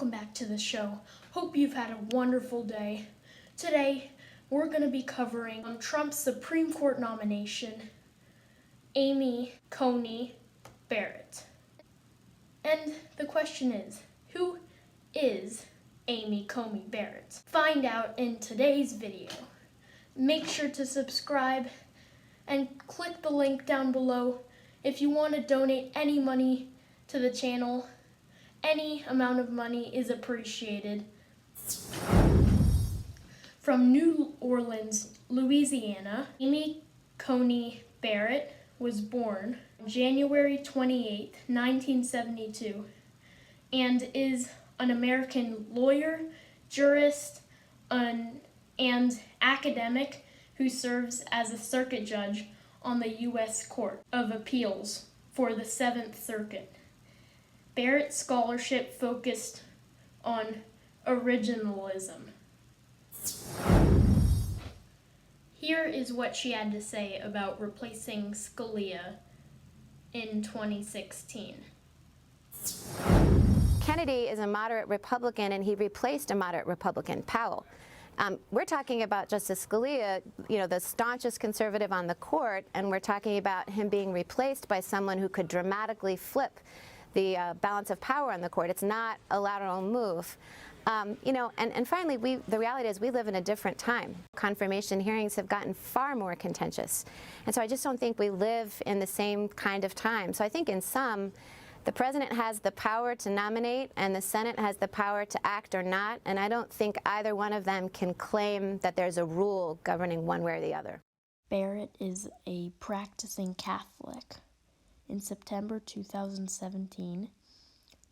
welcome back to the show. Hope you've had a wonderful day. Today, we're going to be covering Trump's Supreme Court nomination, Amy Coney Barrett. And the question is, who is Amy Coney Barrett? Find out in today's video. Make sure to subscribe and click the link down below if you want to donate any money to the channel. Any amount of money is appreciated. From New Orleans, Louisiana, Amy Coney Barrett was born January 28, 1972, and is an American lawyer, jurist, and academic who serves as a circuit judge on the U.S. Court of Appeals for the Seventh Circuit. Barrett's scholarship focused on originalism. Here is what she had to say about replacing Scalia in 2016. Kennedy is a moderate Republican, and he replaced a moderate Republican, Powell. We're talking about Justice Scalia, the staunchest conservative on the court, and we're talking about him being replaced by someone who could dramatically flip the balance of power on the court. It's not a lateral move. And finally, the reality is we live in a different time. Confirmation hearings have gotten far more contentious. And so I just don't think we live in the same kind of time. So I think in sum, the president has the power to nominate and the Senate has the power to act or not, and I don't think either one of them can claim that there's a rule governing one way or the other. Barrett is a practicing Catholic. In September 2017,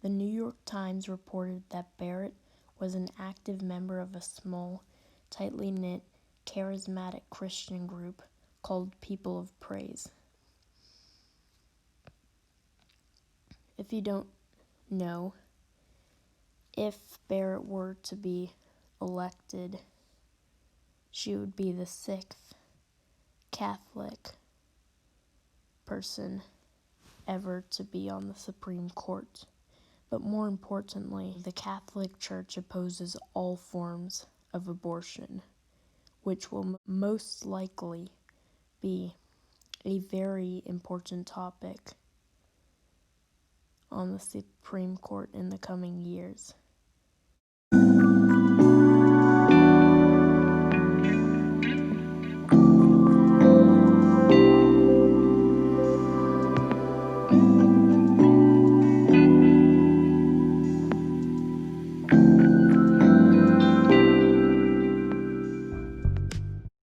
the New York Times reported that Barrett was an active member of a small, tightly knit, charismatic Christian group called People of Praise. If you don't know, if Barrett were to be elected, she would be the sixth Catholic person ever to be on the Supreme Court. But more importantly, the Catholic Church opposes all forms of abortion, which will most likely be a very important topic on the Supreme Court in the coming years.